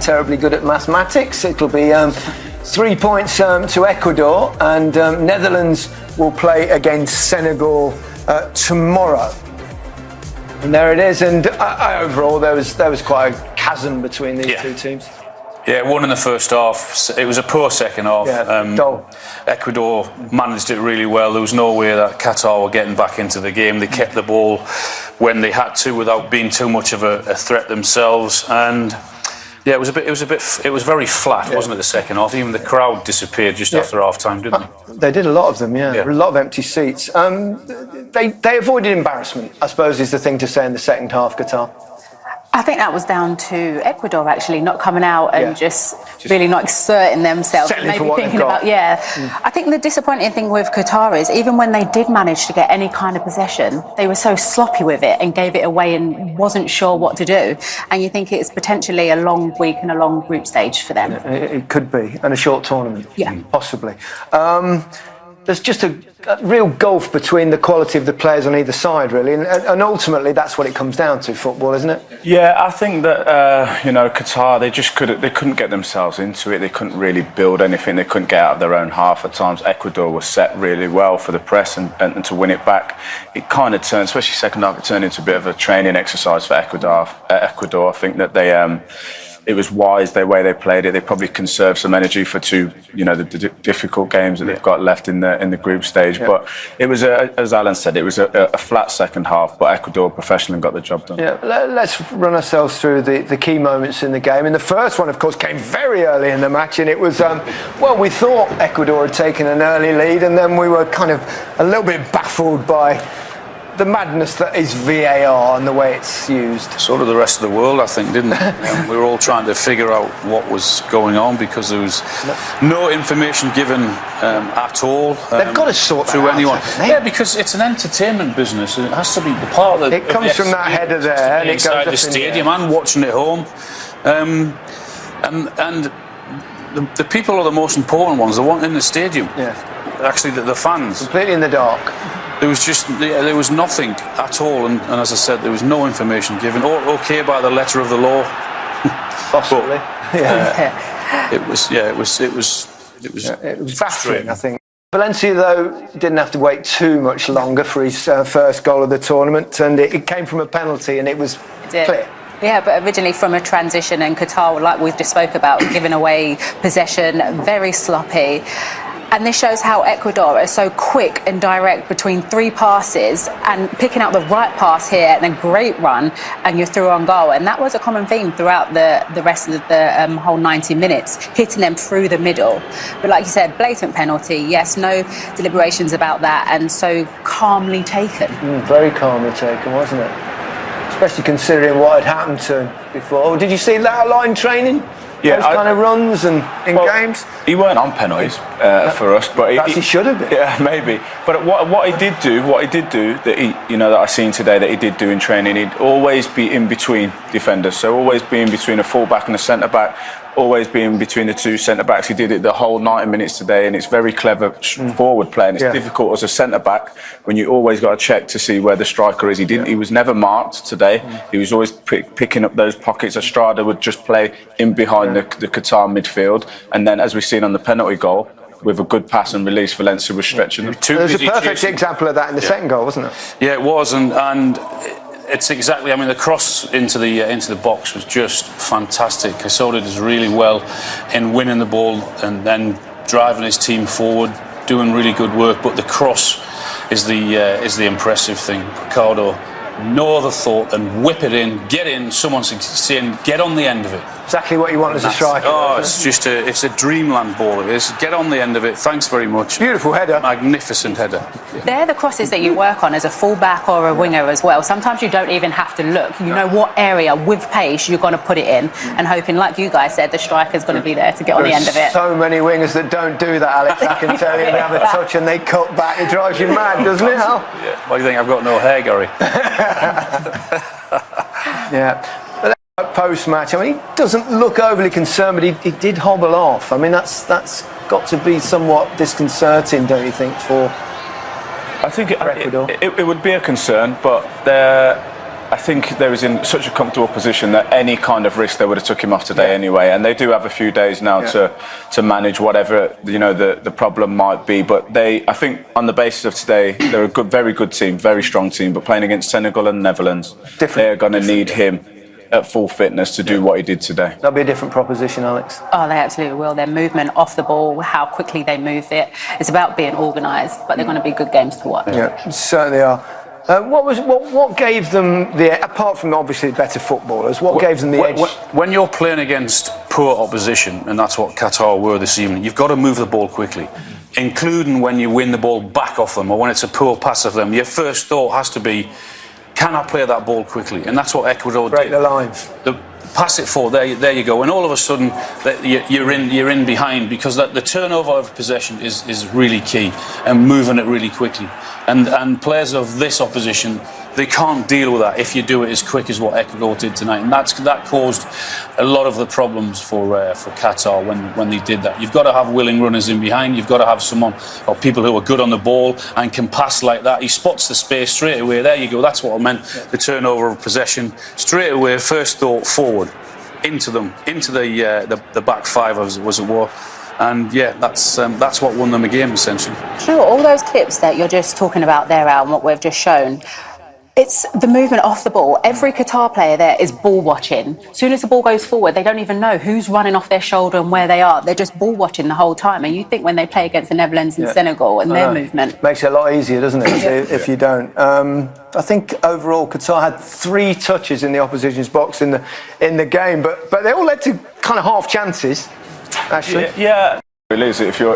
terribly good at mathematics. It'll be 3 points to Ecuador, and Netherlands will play against Senegal tomorrow. And there it is. And overall, there was quite a chasm between these two teams. Yeah, one in the first half. It was a poor second half. Dull. Ecuador managed it really well. There was no way that Qatar were getting back into the game. They kept the ball when they had to without being too much of a threat themselves. And yeah, it was very flat, wasn't it? The second half. Even the crowd disappeared just after half time, didn't they? They did a lot of them. A lot of empty seats. They avoided embarrassment, I suppose, is the thing to say in the second half, Qatar. I think that was down to Ecuador actually not coming out and just really not exerting themselves. Maybe thinking about I think the disappointing thing with Qatar is even when they did manage to get any kind of possession, they were so sloppy with it and gave it away and wasn't sure what to do. And you think it's potentially a long week and a long group stage for them. It could be, and a short tournament, possibly. There's just a real gulf between the quality of the players on either side, really, and ultimately that's what it comes down to, football, isn't it? Yeah, I think that Qatar, they couldn't get themselves into it. They couldn't really build anything. They couldn't get out of their own half at times. Ecuador was set really well for the press and to win it back. It kind of turned, especially second half, it turned into a bit of a training exercise for Ecuador. I think that it was wise the way they played it. They probably conserved some energy for the difficult games that they've got left in the group stage. But it was, as Alan said, it was a flat second half. But Ecuador professionally got the job done. Yeah, let's run ourselves through the key moments in the game. And the first one, of course, came very early in the match, and it was we thought Ecuador had taken an early lead, and then we were kind of a little bit baffled by the madness that is VAR and the way it's used. So did the rest of the world, I think, didn't it? We were all trying to figure out what was going on because there was no information given at all. They've got to sort that out, anyone. haven't they? Yeah, because it's an entertainment business and it has to be the part of it comes from that header there and it goes inside up the stadium and watching it home. And the people are the most important ones. The one in the stadium. Yeah. Actually, the fans. Completely in the dark. There was nothing at all, and as I said, there was no information given. Okay, by the letter of the law, possibly. It was baffling, I think. Valencia, though, didn't have to wait too much longer for his first goal of the tournament, and it came from a penalty, and it was clear. Yeah, but originally from a transition, and Qatar, like we've just spoke about, giving away possession, very sloppy. And this shows how Ecuador is so quick and direct between 3 passes and picking out the right pass here and a great run and you're through on goal. And that was a common theme throughout the rest of the whole 90 minutes, hitting them through the middle. But like you said, blatant penalty, yes, no deliberations about that, and so calmly taken. Very calmly taken, wasn't it? Especially considering what had happened to him before. Did you see that line training? Yeah, those kind of runs and in games. He weren't on penalties for us, but he should have been. Yeah, maybe. But what he did do that I seen today that he did do in training, he'd always be in between defenders. So always be in between a full-back and a centre-back. Always be in between the 2 centre-backs. He did it the whole 90 minutes today, and it's very clever forward play. And it's difficult as a centre-back when you always got to check to see where the striker is. He was never marked today. He was always picking up those pockets. Estrada would just play in behind the Qatar midfield, and then as we've seen on the penalty goal, with a good pass and release, Valencia was stretching them. There's a perfect example of that in the second goal, wasn't it? Yeah, it was, and it's exactly. I mean, the cross into the box was just fantastic. Casoda does really well in winning the ball and then driving his team forward, doing really good work. But the cross is the impressive thing. Ricardo, no other thought than whip it in, get in. Someone's saying, get on the end of it. Exactly what you want as a striker. Oh, it's a dreamland ball. It is. Get on the end of it. Thanks very much. Beautiful header. Magnificent header. They're the crosses that you work on as a full-back or a winger as well. Sometimes you don't even have to look. You know what area with pace you're going to put it in, and hoping, like you guys said, the striker's going to be there to get on the end of it. So many wingers that don't do that, Alex. I can tell you, they have a touch and they cut back. It drives you mad, doesn't it, Al? Yeah. Why do you think I've got no hair, Gary? Yeah. Post-match, I mean, he doesn't look overly concerned, but he did hobble off. I mean, that's got to be somewhat disconcerting, don't you think, for I think Ecuador? It would be a concern, but I think they was in such a comfortable position that any kind of risk they would have took him off today anyway. And they do have a few days now to manage whatever the problem might be. But I think on the basis of today, they're a very good team, very strong team. But playing against Senegal and Netherlands, they're going to need him at full fitness to do what he did today. That'll be a different proposition, Alex. Oh, they absolutely will. Their movement off the ball, how quickly they move it. It's about being organised, but they're going to be good games to watch. Yeah, certainly are. What gave them apart from obviously better footballers, what gave them the edge? When you're playing against poor opposition, and that's what Qatar were this evening, you've got to move the ball quickly, including when you win the ball back off them or when it's a poor pass of them. Your first thought has to be, can I play that ball quickly? And that's what Ecuador did. Break the lines. Pass it forward, there you go. And all of a sudden, you're in behind, because the turnover of possession is really key, and moving it really quickly. And players of this opposition, they can't deal with that if you do it as quick as what Ecuador did tonight. And that caused a lot of the problems for Qatar when they did that. You've got to have willing runners in behind. You've got to have someone or people who are good on the ball and can pass like that. He spots the space straight away. There you go. That's what I meant. The turnover of possession straight away. First thought forward into them, into the back five as it were. And yeah, that's what won them a game essentially. Sure, all those clips that you're just talking about there, Al, and what we've just shown. It's the movement off the ball. Every Qatar player there is ball watching. As soon as the ball goes forward, they don't even know who's running off their shoulder and where they are. They're just ball watching the whole time. And you think when they play against the Netherlands and Senegal and their movement. Makes it a lot easier, doesn't it, if you don't. I think overall Qatar had 3 touches in the opposition's box in the game, but they all led to kind of half chances, actually. Yeah. Really is. If you're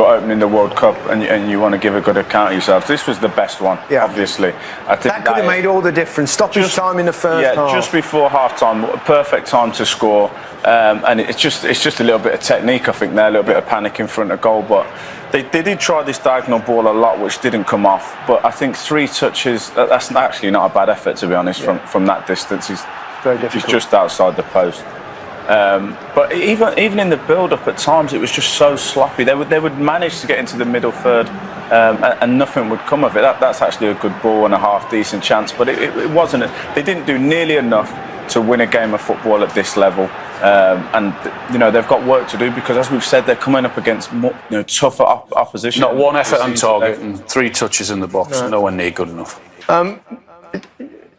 opening the World Cup and you want to give a good account of yourself, this was the best one. Yeah. Obviously, I think that could have made all the difference. Stoppage time in the first half. Just before half time, perfect time to score. And it's just a little bit of technique, I think. There, a little bit of panic in front of goal, but they did try this diagonal ball a lot, which didn't come off. But I think 3 touches. That's actually not a bad effort, to be honest. From that distance, he's just outside the post. But even in the build-up at times, it was just so sloppy. They would manage to get into the middle third, and nothing would come of it. That's actually a good ball and a half decent chance, but it wasn't. They didn't do nearly enough to win a game of football at this level. And they've got work to do, because, as we've said, they're coming up against tougher opposition. Not one effort on target and 3 touches in the box. Nowhere near good enough.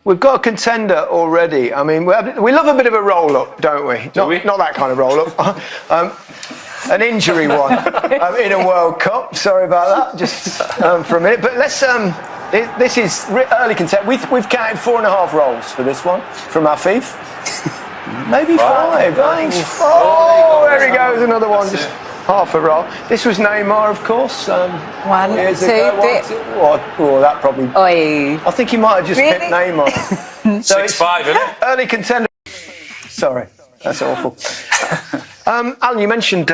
We've got a contender already. I mean, we love a bit of a roll-up, don't we? Not that kind of roll-up. An injury one in a World Cup. Sorry about that, just for a minute. But let's. This is early contender. We've counted 4.5 rolls for this one from Afif. Maybe 5. I think. Oh, there he goes, another one. Just half a roll. This was Neymar, of course. 1, 2, 3. Oh, that probably. Oi. I think he might have just picked Neymar. So 6-5, isn't it? Early contender. Sorry, that's awful. Alan, you mentioned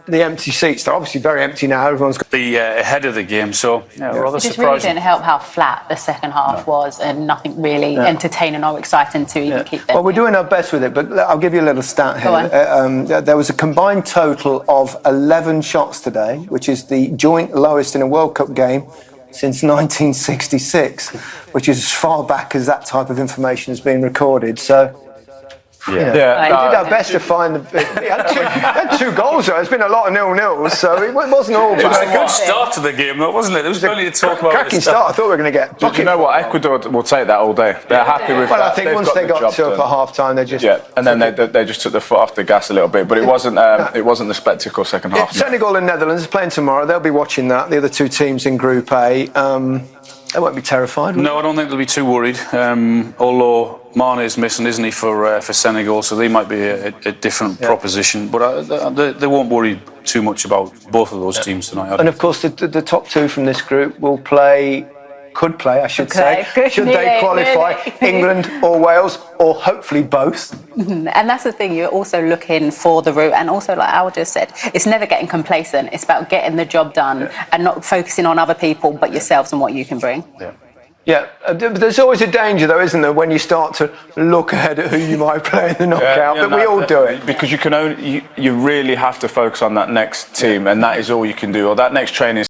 the empty seats. They're obviously very empty now. Everyone's got the ahead of the game, so rather It just surprising. really didn't help how flat the second half was, and nothing really entertaining or exciting to even keep them. Well, we're doing our best with it, but I'll give you a little stat here. There was a combined total of 11 shots today, which is the joint lowest in a World Cup game since 1966, which is as far back as that type of information has been recorded. So. We did our best to find we had 2 goals though. There's been a lot of 0-0s, so it wasn't all bad. It was a good start to the game, though, wasn't it? There was plenty to talk about. Cracking start. I thought we were going to get. Do you know what? Ecuador will take that all day. They're happy with that. Well, I think once they got to up at half time, they just and then they just took the foot off the gas a little bit. But it wasn't the spectacle second half. Senegal and Netherlands are playing tomorrow. They'll be watching that. The other 2 teams in Group A. They won't be terrified. No, I don't think they'll be too worried. Although Mane is missing, isn't he, for Senegal? So they might be a different proposition. But they won't worry too much about both of those teams tonight. And of course, the top 2 from this group could play, I should say. Should they qualify, England or Wales, or hopefully both. And that's the thing, you're also looking for the route, and also, like Al just said, it's never getting complacent. It's about getting the job done and not focusing on other people but yourselves and what you can bring. Yeah, there's always a danger though, isn't there, when you start to look ahead at who you might play in the knockout, but we all do it. Because you really have to focus on that next team, and that is all you can do, or that next training